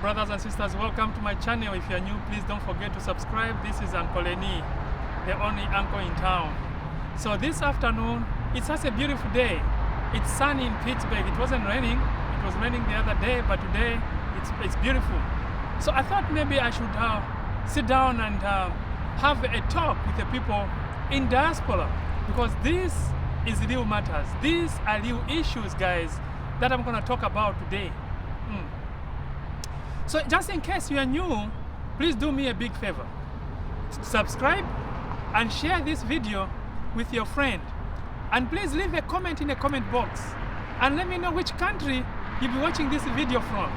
brothers and sisters, welcome to my channel. If you are new, please don't forget to subscribe. This is Uncle Lenny, the only uncle in town. So this afternoon, it's such a beautiful day. It's sunny in Pittsburgh. It wasn't raining. It was raining the other day, but today it's beautiful. So I thought maybe I should sit down and have a talk with the people in diaspora, because this is real matters. These are real issues, guys, that I'm going to talk about today. So just in case you are new, please do me a big favor. Subscribe and share this video with your friend. And please leave a comment in the comment box and let me know which country you'll be watching this video from.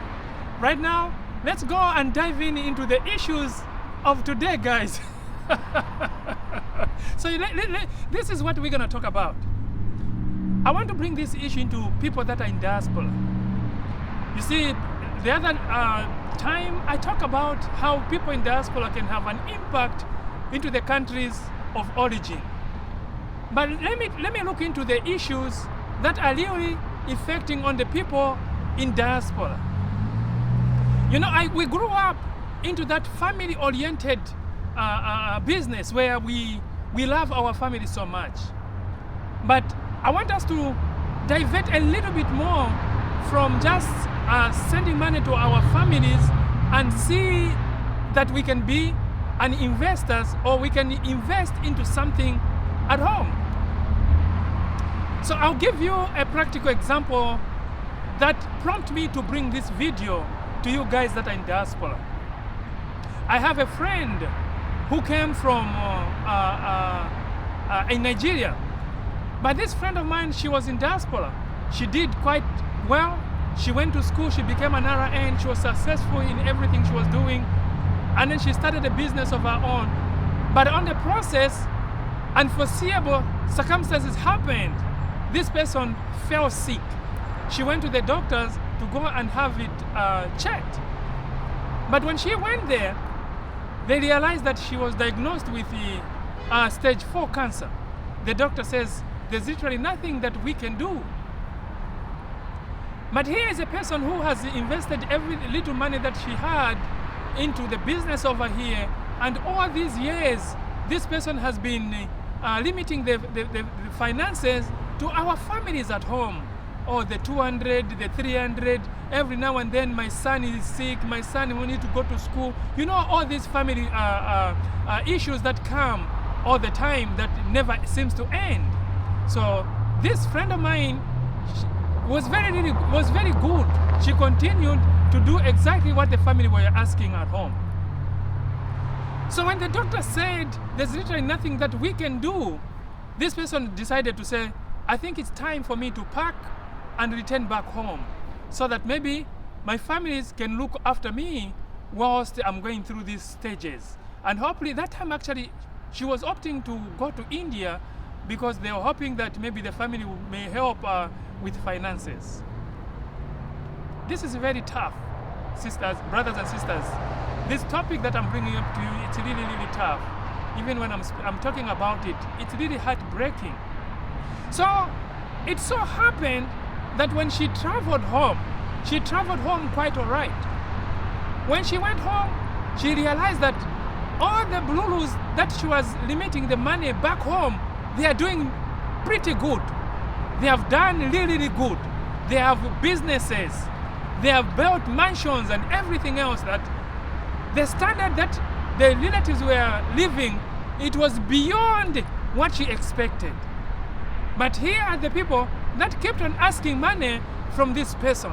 Right now, let's go and dive into the issues of today, guys. So this is what we're going to talk about. I want to bring this issue into people that are in diaspora. You see, the other time I talk about how people in diaspora can have an impact into the countries of origin. But let me look into the issues that are really affecting on the people in diaspora. You know, we grew up into that family-oriented business where we love our family so much. But I want us to divert a little bit more from just sending money to our families and see that we can be an investors, or we can invest into something at home. So I'll give you a practical example that prompted me to bring this video to you guys that are in diaspora. I have a friend who came from in Nigeria, but this friend of mine, she was in diaspora. She did quite well. She went to school, she became an RN, she was successful in everything she was doing, and then she started a business of her own. But on the process, unforeseeable circumstances happened. This person fell sick. She went to the doctors to go and have it checked. But when she went there, they realized that she was diagnosed with the stage 4 cancer. The doctor says, there's literally nothing that we can do. But here is a person who has invested every little money that she had into the business over here, and all these years, this person has been limiting the finances to our families at home. Oh, the 200, the 300, every now and then my son is sick, my son will need to go to school. You know, all these family issues that come all the time that never seems to end. So this friend of mine was very good. She continued to do exactly what the family were asking at home. So when the doctor said there's literally nothing that we can do, this person decided to say, I think it's time for me to pack and return back home, so that maybe my families can look after me whilst I'm going through these stages. And hopefully that time, actually, she was opting to go to India because they were hoping that maybe the family may help with finances. This is very tough, sisters, brothers and sisters. This topic that I'm bringing up to you, it's really, really tough. Even when I'm talking about it, it's really heartbreaking. So it so happened that when she traveled home quite all right. When she went home, she realized that all the blulus that she was limiting the money back home, they are doing pretty good. They have done really, really good. They have businesses. They have built mansions and everything else, that the standard that the relatives were living, it was beyond what she expected. But here are the people that kept on asking money from this person.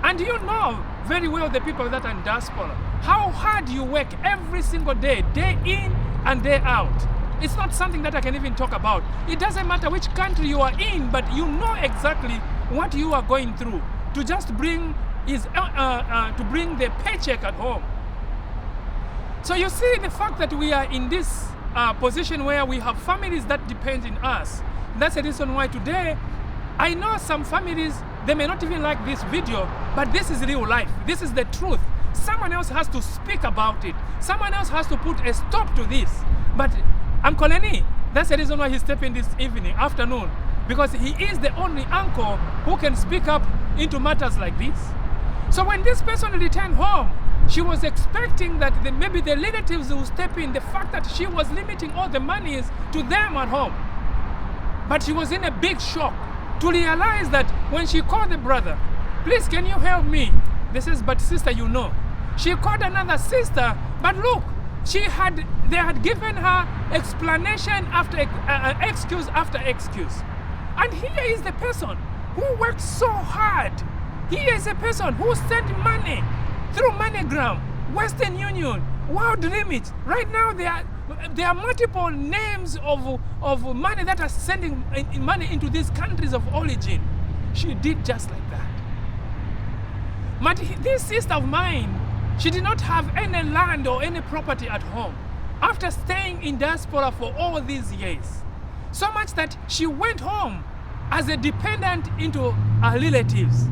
And you know very well, the people that are in diaspora, how hard you work every single day, day in and day out. It's not something that I can even talk about. It doesn't matter which country you are in, but you know exactly what you are going through to just bring the paycheck at home. So you see, the fact that we are in this position where we have families that depend on us. That's the reason why today, I know some families, they may not even like this video, but this is real life. This is the truth. Someone else has to speak about it. Someone else has to put a stop to this. But Uncle Lenny, that's the reason why he's stepping this afternoon, because he is the only uncle who can speak up into matters like this. So when this person returned home, She was expecting that maybe the relatives will step in. The fact that she was limiting all the monies to them at home. But she was in a big shock to realize that when she called the brother, please, can you help me? They says, but sister, you know. She called another sister, but look, they had given her explanation after excuse after excuse. And here is the person who worked so hard. Here is a person who sent money through MoneyGram, Western Union, World Remit. Right now there are multiple names of money that are sending money into these countries of origin. She did just like that. But this sister of mine, she did not have any land or any property at home after staying in diaspora for all these years. So much that she went home as a dependent into her relatives.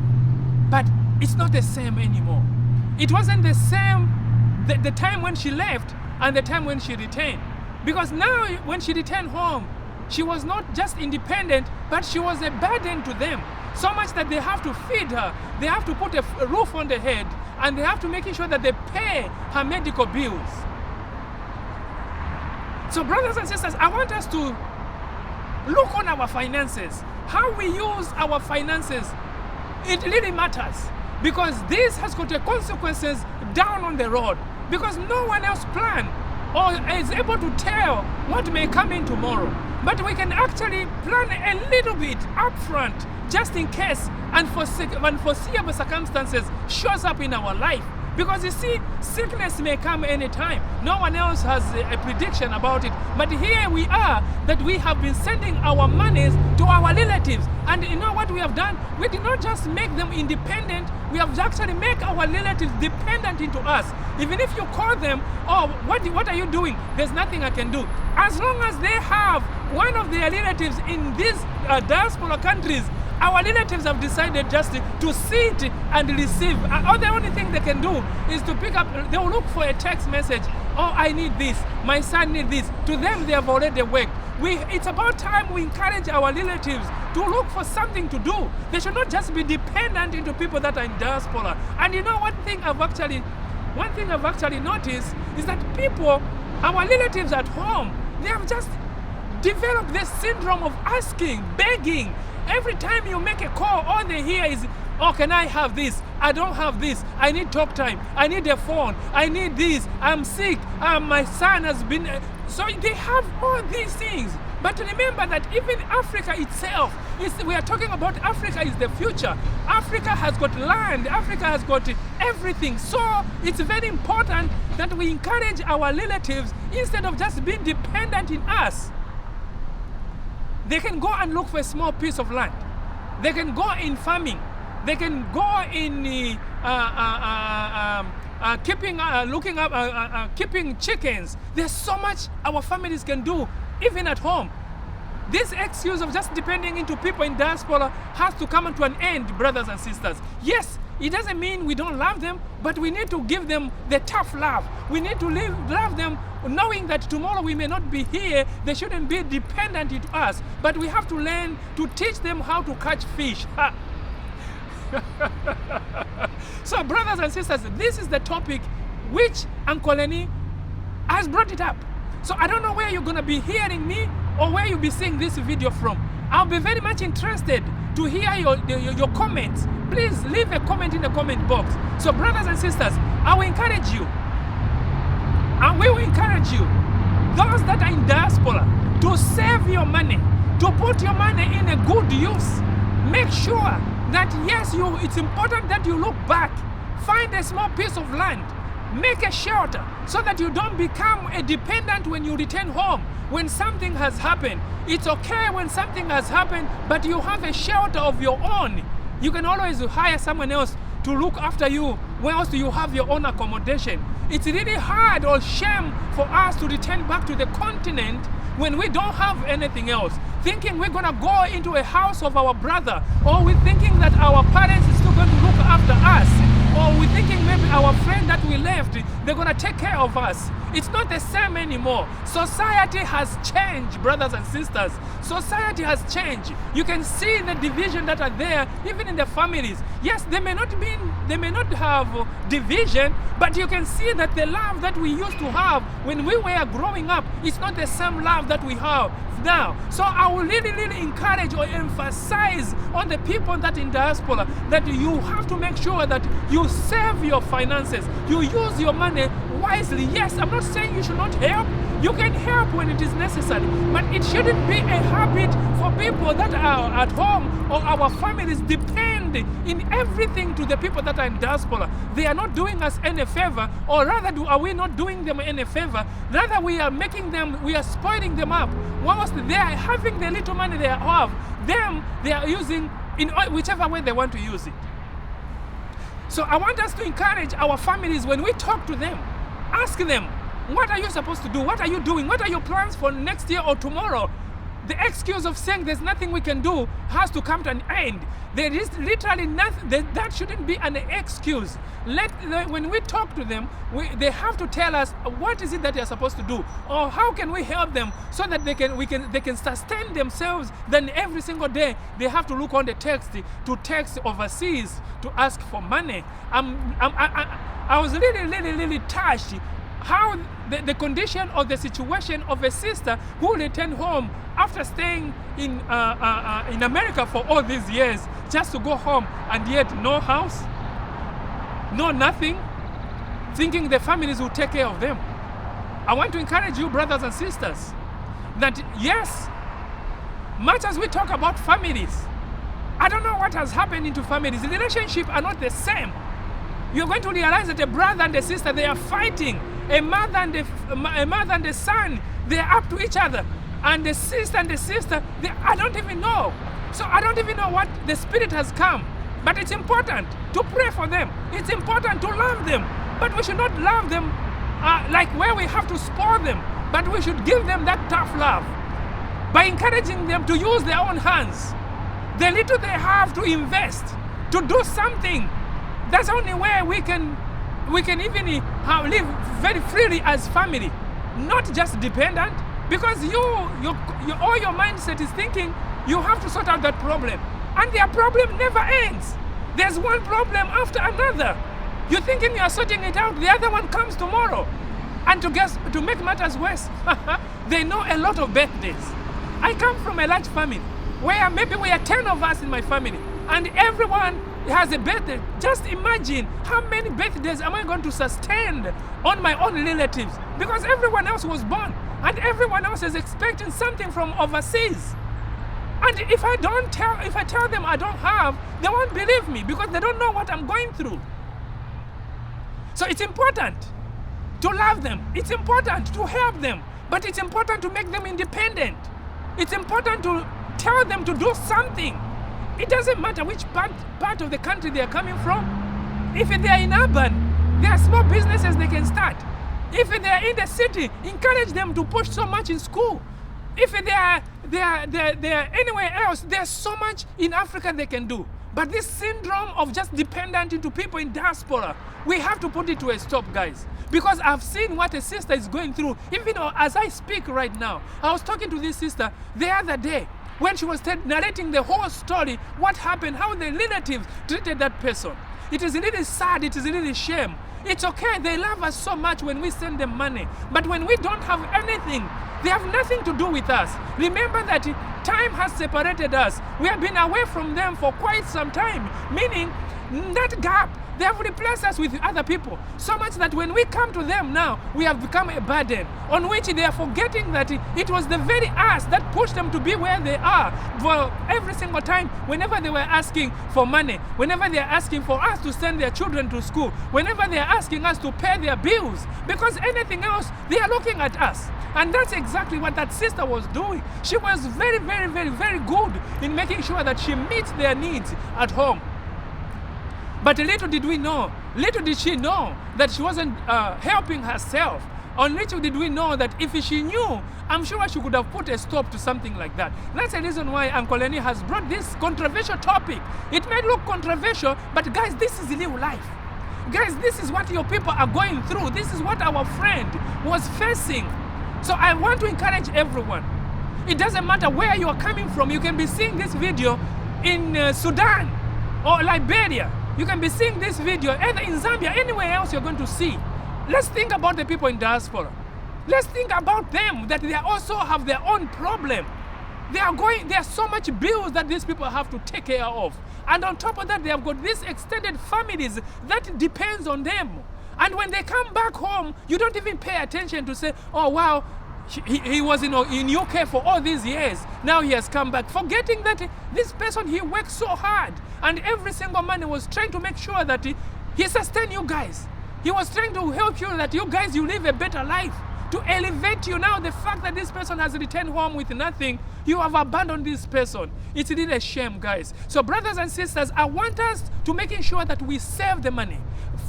But it's not the same anymore. It wasn't the same the time when she left and the time when she returned. Because now when she returned home, she was not just independent, but she was a burden to them. So much that they have to feed her, they have to put a roof on the head, and they have to make sure that they pay her medical bills. So brothers and sisters, I want us to look on our finances. How we use our finances, it really matters. Because this has got consequences down on the road. Because no one else planned or is able to tell what may come in tomorrow. But we can actually plan a little bit up front, just in case unforeseeable circumstances shows up in our life. Because you see, sickness may come anytime. No one else has a prediction about it. But here we are, that we have been sending our monies to our relatives. And you know what we have done? We did not just make them independent, we have actually made our relatives dependent into us. Even if you call them, oh, what are you doing? There's nothing I can do. As long as they have one of their relatives in these diaspora countries, our relatives have decided just to sit and receive. The only thing they can do is to pick up, they will look for a text message. Oh, I need this, my son needs this. To them, they have already worked. It's about time we encourage our relatives to look for something to do. They should not just be dependent into people that are in diaspora. And you know, one thing I've actually noticed is that people, our relatives at home, they have just developed this syndrome of asking, begging. Every time you make a call, all they hear is, oh, can I have this? I don't have this. I need talk time. I need a phone. I need this. I'm sick. My son has been... So they have all these things. But remember that even Africa itself, we are talking about Africa is the future. Africa has got land. Africa has got everything. So it's very important that we encourage our relatives instead of just being dependent in us. They can go and look for a small piece of land. They can go in farming. They can go in keeping chickens. There's so much our families can do, even at home. This excuse of just depending into people in diaspora has to come to an end, brothers and sisters. Yes, it doesn't mean we don't love them, but we need to give them the tough love. We need to love them knowing that tomorrow we may not be here. They shouldn't be dependent on us, but we have to learn to teach them how to catch fish. So brothers and sisters, this is the topic which Uncle Lenny has brought it up. So I don't know where you're going to be hearing me or where you'll be seeing this video from. I'll be very much interested to hear your comments. Please leave a comment in the comment box. So brothers and sisters, I will encourage you, and we will encourage you, those that are in diaspora, to save your money, to put your money in a good use. Make sure that yes, it's important that you look back, find a small piece of land, make a shelter so that you don't become a dependent when you return home. When something has happened, it's okay when something has happened, but you have a shelter of your own. You can always hire someone else to look after you, where else do you have your own accommodation. It's really hard or shame for us to return back to the continent when we don't have anything else, thinking we're gonna go into a house of our brother, or we're thinking that our parents is still going to look after us, or we're thinking maybe our friend that we left, they're going to take care of us. It's not the same anymore. Society has changed, brothers and sisters. Society has changed. You can see the division that are there, even in the families. Yes, they may not have division, but you can see that the love that we used to have when we were growing up, it's not the same love that we have now. So I will really encourage or emphasize on the people that in diaspora that you have to make sure that you save your finances. You use your money wisely. Yes, I'm not saying you should not help. You can help when it is necessary, but it shouldn't be a habit for people that are at home or our families depend in everything to the people that are in diaspora. They are not doing us any favor, or rather are we not doing them any favor? Rather we are spoiling them up. Whilst they are having the little money they have, they are using in whichever way they want to use it. So I want us to encourage our families when we talk to them, ask them, what are you supposed to do? What are you doing? What are your plans for next year or tomorrow? The excuse of saying there's nothing we can do has to come to an end. There is literally nothing, that shouldn't be an excuse. When we talk to them, they have to tell us what is it that they're supposed to do, or how can we help them so that they can sustain themselves. Then every single day they have to look on the text to text overseas to ask for money. I was really touched how the condition or the situation of a sister who returned home after staying in America for all these years, just to go home and yet no house, no nothing, thinking the families will take care of them. I want to encourage you, brothers and sisters, that yes, much as we talk about families, I don't know what has happened into families. The relationships are not the same. You're going to realize that a brother and a sister, they are fighting. A mother and a son, they are up to each other. And the sister, I don't even know. So I don't even know what the Spirit has come. But it's important to pray for them. It's important to love them. But we should not love them like where we have to spoil them. But we should give them that tough love by encouraging them to use their own hands. The little they have to invest, to do something. That's the only way we can even live very freely as family, not just dependent. Because all your mindset is thinking you have to sort out that problem, and their problem never ends. There's one problem after another. You're thinking you are sorting it out, the other one comes tomorrow. And to make matters worse, they know a lot of birthdays. I come from a large family where maybe we are 10 of us in my family, and everyone has a birthday. Just imagine how many birthdays am I going to sustain on my own relatives, because everyone else was born and everyone else is expecting something from overseas. And if I tell them I don't have, they won't believe me because they don't know what I'm going through. So it's important to love them. It's important to help them, but it's important to make them independent. It's important to tell them to do something. It doesn't matter which part of the country they are coming from. If they are in urban, there are small businesses they can start. If they are in the city, encourage them to push so much in school. If they are anywhere else, there's so much in Africa they can do. But this syndrome of just dependent into people in diaspora, we have to put it to a stop, guys. Because I've seen what a sister is going through. Even as I speak right now, I was talking to this sister the other day when she was narrating the whole story, what happened, how the relatives treated that person. It is really sad, it is really shame. It's okay, they love us so much when we send them money. But when we don't have anything, they have nothing to do with us. Remember that time has separated us. We have been away from them for quite some time, meaning that gap, they have replaced us with other people. So much that when we come to them now, we have become a burden on which they are forgetting that it was the very us that pushed them to be where they are. For every single time, whenever they were asking for money, whenever they are asking for us to send their children to school, whenever they are asking us to pay their bills, because anything else, they are looking at us. And that's exactly what that sister was doing. She was very good in making sure that she meets their needs at home. But little did she know that she wasn't helping herself. On little did we know that if she knew, I'm sure she could have put a stop to something like that. That's the reason why Uncle Lenny has brought this controversial topic. It may look controversial, but guys, this is real life. Guys, this is what your people are going through. This is what our friend was facing. So I want to encourage everyone. It doesn't matter where you are coming from. You can be seeing this video in Sudan or Liberia. You can be seeing this video either in Zambia, anywhere else you're going to see. Let's think about the people in diaspora. Let's think about them, that they also have their own problem. There are so much bills that these people have to take care of. And on top of that, they have got these extended families that depends on them. And when they come back home, you don't even pay attention to say, oh wow, he was in UK for all these years. Now he has come back. Forgetting that this person, he worked so hard. And every single man was trying to make sure that he sustained you guys. He was trying to help you that you guys, you live a better life. To elevate you now, the fact that this person has returned home with nothing, you have abandoned this person. It's really a shame, guys. So brothers and sisters, I want us to making sure that we save the money.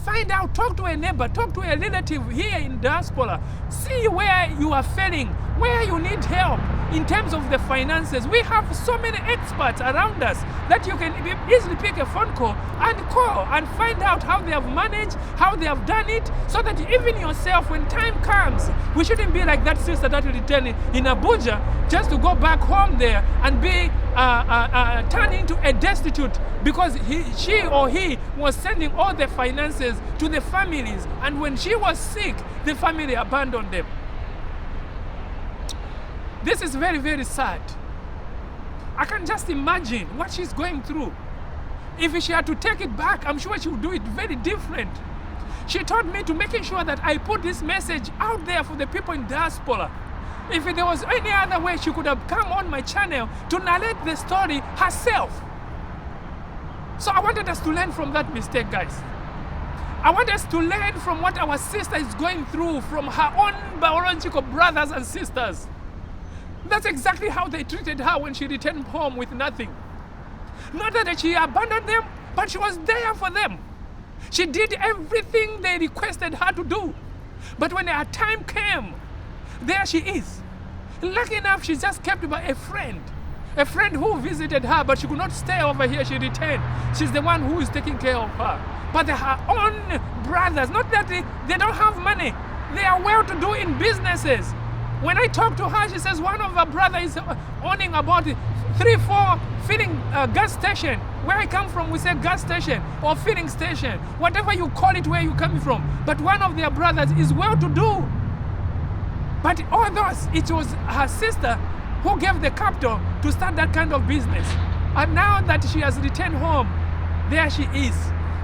Find out, talk to a neighbor, talk to a relative here in diaspora. See where you are failing, where you need help in terms of the finances. We have so many experts around us that you can easily pick a phone call and find out how they have managed, how they have done it, so that even yourself, when time comes, we shouldn't be like that sister that returned in Abuja just to go back home there and be turned into a destitute because she or he was sending all the finances to the families, and when she was sick, the family abandoned them. This is very, very sad. I can just imagine what she's going through. If she had to take it back, I'm sure she would do it very different. She taught me to making sure that I put this message out there for the people in diaspora. If there was any other way, she could have come on my channel to narrate the story herself. So I wanted us to learn from that mistake, guys. I want us to learn from what our sister is going through from her own biological brothers and sisters. That's exactly how they treated her when she returned home with nothing. Not that she abandoned them, but she was there for them. She did everything they requested her to do. But when her time came, there she is. Lucky enough, she's just kept by a friend who visited her, but she could not stay over here. She returned. She's the one who is taking care of her. But her own brothers, not that they don't have money, they are well-to-do in businesses. When I talk to her, she says one of her brothers is owning about 3-4 filling gas station. Where I come from, we say gas station or filling station, whatever you call it, where you come from. But one of their brothers is well-to-do. But all those, it was her sister who gave the capital to start that kind of business. And now that she has returned home, there she is.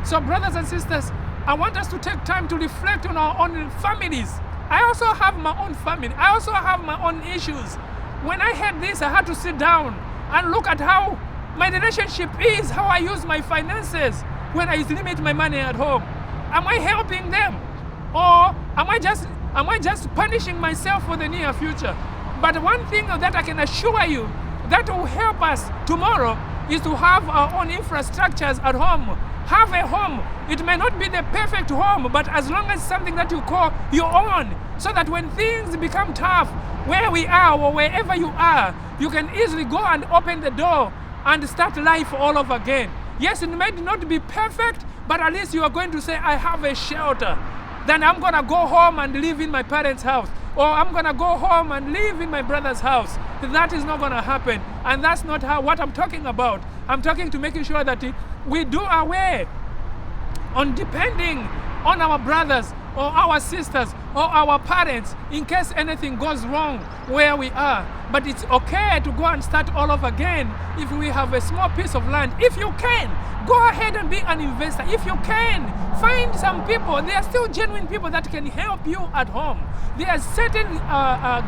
So brothers and sisters, I want us to take time to reflect on our own families. I also have my own family. I also have my own issues. When I heard this, I had to sit down and look at how my relationship is, how I use my finances when I limit my money at home. Am I helping them? Or am I just punishing myself for the near future? But one thing that I can assure you that will help us tomorrow is to have our own infrastructures at home. Have a home. It may not be the perfect home, but as long as something that you call your own, so that when things become tough, where we are or wherever you are, you can easily go and open the door and start life all over again. Yes, it might not be perfect, but at least you are going to say, I have a shelter. Then I'm going to go home and live in my parents' house. Or I'm going to go home and live in my brother's house. That is not going to happen. And that's not what I'm talking about. I'm talking to making sure that we do away on depending on our brothers or our sisters or our parents in case anything goes wrong where we are. But it's okay to go and start all over again if we have a small piece of land. If you can, go ahead and be an investor. If you can, find some people. There are still genuine people that can help you at home. There are certain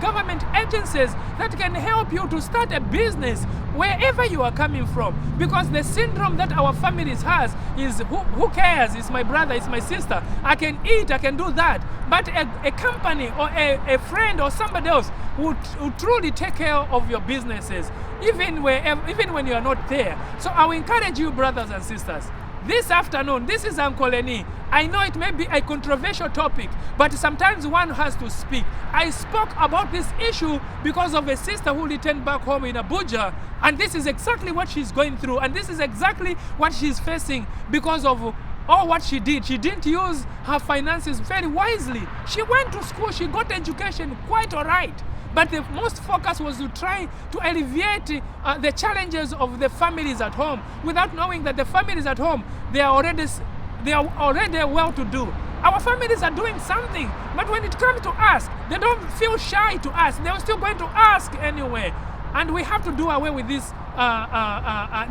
government agencies that can help you to start a business wherever you are coming from. Because the syndrome that our families has is who cares? It's my brother, it's my sister. I can eat, I can do that. But a company or a friend or somebody else would truly take care of your businesses, even when you are not there. So I will encourage you, brothers and sisters, this afternoon, this is Uncle Lenny. I know it may be a controversial topic, but sometimes one has to speak. I spoke about this issue because of a sister who returned back home in Abuja, and this is exactly what she's going through, and this is exactly what she's facing because of or what she didn't use her finances very wisely. She went to school, she got education, quite all right. But the most focus was to try to alleviate the challenges of the families at home, without knowing that the families at home, they are already well-to-do. Our families are doing something, but when it comes to ask, they don't feel shy to ask. They're still going to ask anyway. And we have to do away with this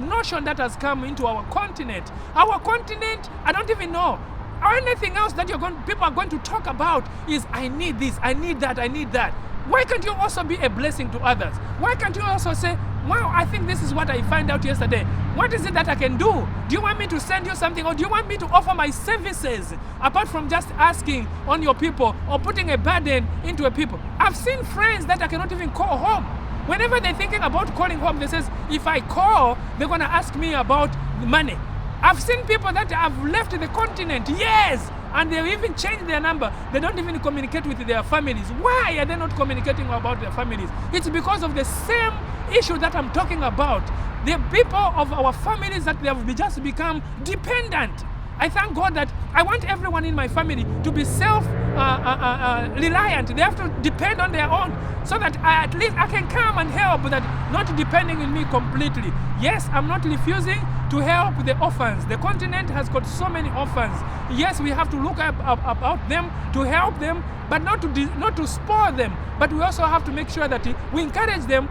notion that has come into our continent. Our continent, I don't even know. Anything else that people are going to talk about is, I need this, I need that, I need that. Why can't you also be a blessing to others? Why can't you also say, wow, I think this is what I found out yesterday. What is it that I can do? Do you want me to send you something, or do you want me to offer my services apart from just asking on your people or putting a burden into a people? I've seen friends that I cannot even call home. Whenever they're thinking about calling home, they says, if I call, they're going to ask me about money. I've seen people that have left the continent, yes, and they've even changed their number. They don't even communicate with their families. Why are they not communicating about their families? It's because of the same issue that I'm talking about. The people of our families, that they have just become dependent. I thank God that I want everyone in my family to be self-reliant. They have to depend on their own, so that at least I can come and help, that not depending on me completely. Yes, I'm not refusing to help the orphans. The continent has got so many orphans. Yes, we have to look about them, to help them, but not to spoil them. But we also have to make sure that we encourage them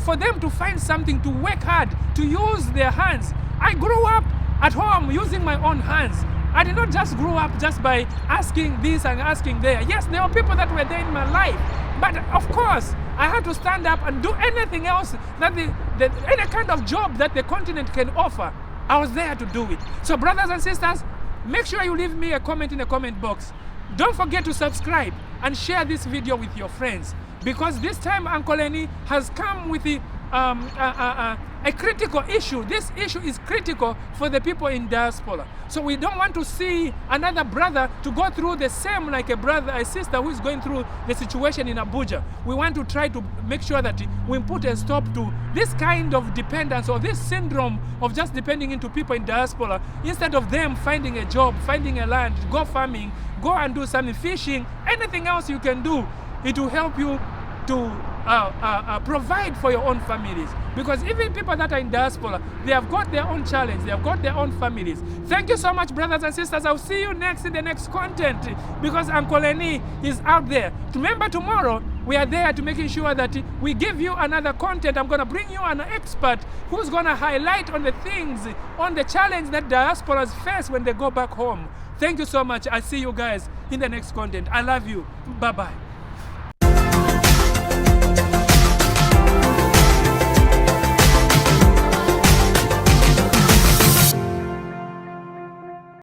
for them to find something, to work hard, to use their hands. I grew up at home using my own hands. I did not just grow up just by asking this and asking there. Yes, there were people that were there in my life. But of course, I had to stand up and do anything else, that any kind of job that the continent can offer. I was there to do it. So brothers and sisters, make sure you leave me a comment in the comment box. Don't forget to subscribe and share this video with your friends, because this time Uncle Lenny has come with a critical issue. This issue is critical for the people in diaspora. So we don't want to see another brother to go through the same, like a sister who is going through the situation in Abuja. We want to try to make sure that we put a stop to this kind of dependence, or this syndrome of just depending into people in diaspora, instead of them finding a job, finding a land, go farming, go and do some fishing, anything else you can do. It will help you to provide for your own families, because even people that are in diaspora, they have got their own challenge, they have got their own families. Thank you so much, brothers and sisters. I'll see you next in the next content, because Uncle Lenny is out there. Remember, tomorrow we are there to making sure that we give you another content. I'm going to bring you an expert who's going to highlight on the things, on the challenge that diasporas face when they go back home. Thank you so much. I'll see you guys in the next content. I love you. Bye-bye.